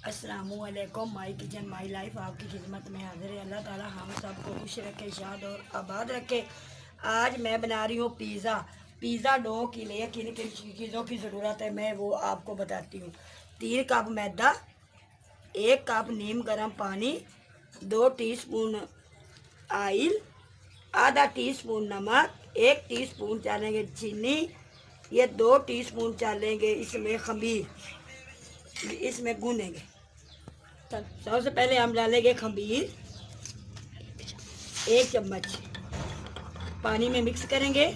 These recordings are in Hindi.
अस्सलामुअलैकुम। माई किचन माई लाइफ आपकी खिदमत में हाजिर है। अल्लाह ताला हम सबको खुश रखे, शाद और आबाद रखे। आज मैं बना रही हूँ पिज़्ज़ा। पिज़्ज़ा डो के लिए किन किन चीज़ों की ज़रूरत है मैं वो आपको बताती हूँ। 3 कप मैदा, 1 कप नीम गर्म पानी, 2 टीस्पून ऑयल, आधा टीस्पून नमक, 1 टीस्पून डालेंगे चीनी, ये 2 टीस्पून डालेंगे इसमें खमीर, इसमें गूनेंगे। सबसे पहले हम डालेंगे खमीर 1 चम्मच, पानी में मिक्स करेंगे।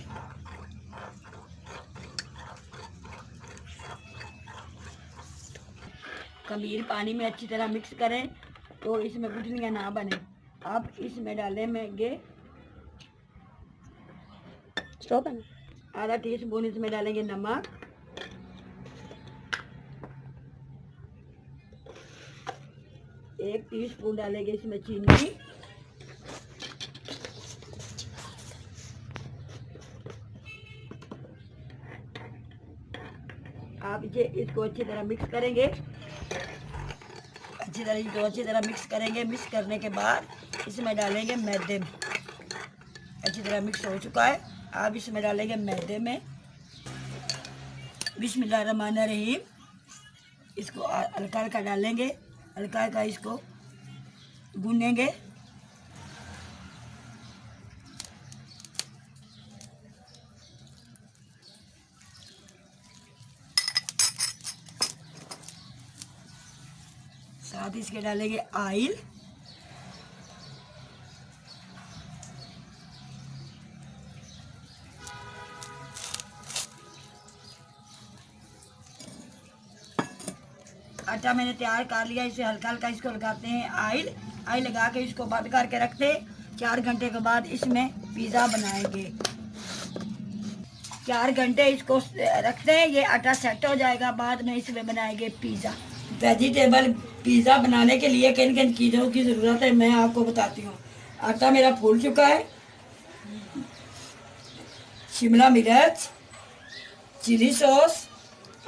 खमीर पानी में अच्छी तरह मिक्स करें तो इसमें गुठलियाँ ना बने। अब इसमें डालेंगे आधा टीस्पून, इसमें डालेंगे नमक, 1 टीस्पून डालेंगे इसमें चीनी, आप इसको अच्छी तरह मिक्स करेंगे। अच्छी तरह मिक्स करेंगे। मिक्स करने के बाद इसमें डालेंगे मैदे में। अच्छी तरह मिक्स हो चुका है। आप इसमें डालेंगे मैदे में। बिस्मिल्लाहिर्रहमानिर्रहीम। इसको हल्का हल्का डालेंगे, हल्का हल्का इसको गूनेंगे। साथ ही इसके डालेंगे ऑयल, आटा मैंने तैयार कर लिया। इसे हल्का हल्का इसको लगाते हैं ऑयल लगा के इसको बंद करके रखते हैं। 4 घंटे के बाद इसमें पिज़्ज़ा बनाएंगे। 4 घंटे इसको रखते हैं, ये आटा सेट हो जाएगा। बाद में इसमें बनाएंगे पिज़्ज़ा। वेजिटेबल पिज़्ज़ा बनाने के लिए किन किन चीज़ों की ज़रूरत है मैं आपको बताती हूँ। आटा मेरा फूल चुका है, शिमला मिर्च, चिली सॉस,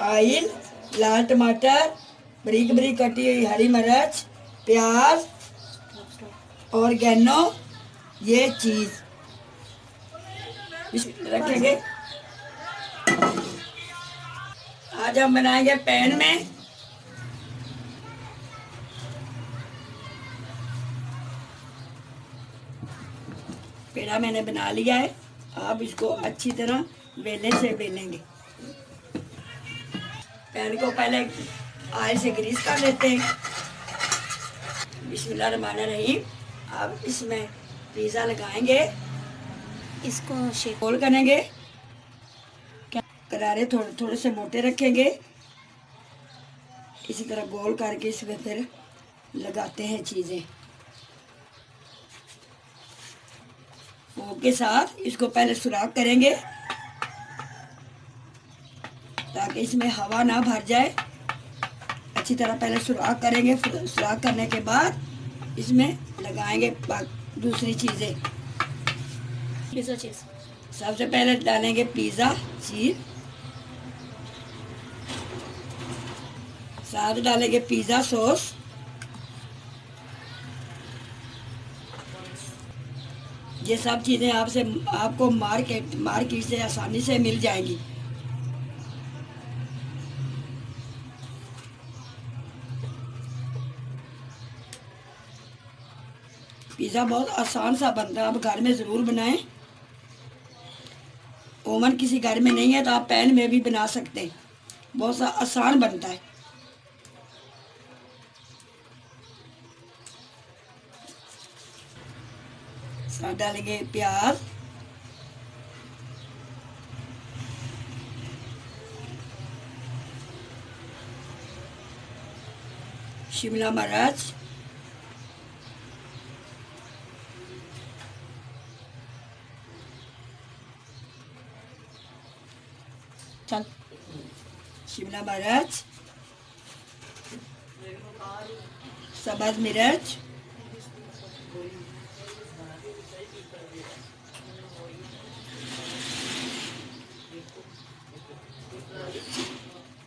ऑयल, लाल टमाटर, बारीक बारीक कटी हुई हरी मिर्च, प्याज, ऑर्गेनो, ये चीज़ रखेंगे। आज हम बनाएंगे पैन में। पेड़ा मैंने बना लिया है। आप इसको अच्छी तरह बेलने से बेलेंगे। पैन को पहले ऑयल से ग्रीस कर लेते हैं। बिस्मिल्लाहिर्रहमानिर्रहीम। अब इसमें पिज़्ज़ा लगाएंगे, इसको गोल करेंगे। करारे थोड़े थोड़े से मोटे रखेंगे। इसी तरह गोल करके इसमें फिर लगाते हैं चीज़ें। फोक के साथ इसको पहले सुराख करेंगे ताकि इसमें हवा ना भर जाए। अच्छी तरह पहले सुराख करेंगे। सुराख करने के बाद इसमें लगाएंगे दूसरी चीज़ें। पिज़्ज़ा चीज़ सबसे पहले डालेंगे पिज़्ज़ा चीज़, साथ डालेंगे पिज़्ज़ा सॉस, ये सब चीज़ें आपको मार्केट से आसानी से मिल जाएंगी। पिज़्ज़ा बहुत आसान सा बनता है, आप घर में ज़रूर बनाएं। ओवन किसी घर में नहीं है तो आप पैन में भी बना सकते हैं। बहुत सा आसान बनता है। साथ डालेंगे प्याज, शिमला मिर्च, शिमला मिर्च, सब्ज़ मिर्च,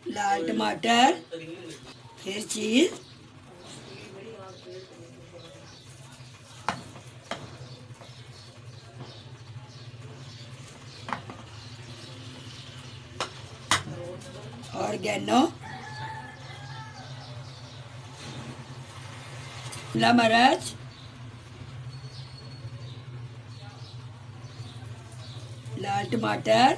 लाल टमाटर, फिर चीज़, ऑर्गेनो, शिमला मिर्च, लाल टमाटर,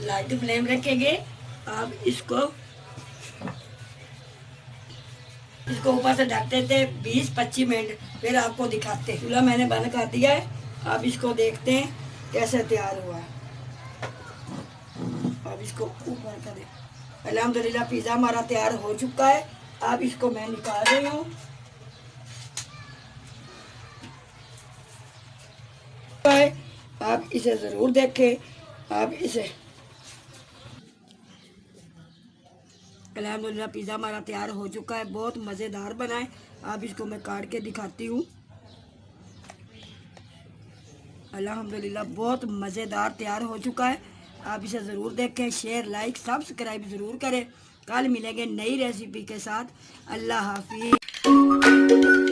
लाइट फ्लेम रखेंगे। अब इसको ऊपर से ढक देते 20-25 मिनट, फिर आपको दिखाते। चूल्हा मैंने बंद कर दिया है। अब इसको देखते हैं कैसे तैयार हुआ है। अब इसको ऊपर करें। अल्हम्दुलिल्लाह पिज़्ज़ा हमारा तैयार हो चुका है। अब इसको मैं निकाल रही हूँ। आप इसे ज़रूर देखें। आप इसे अल्हम्दुलिल्लाह पिज़्ज़ा हमारा तैयार हो चुका है, बहुत मज़ेदार बना है। अब इसको मैं काट के दिखाती हूँ। अल्हम्दुलिल्लाह बहुत मज़ेदार तैयार हो चुका है। आप इसे ज़रूर देखें, शेयर, लाइक, सब्सक्राइब ज़रूर करें। कल मिलेंगे नई रेसिपी के साथ। अल्लाह हाफिज़।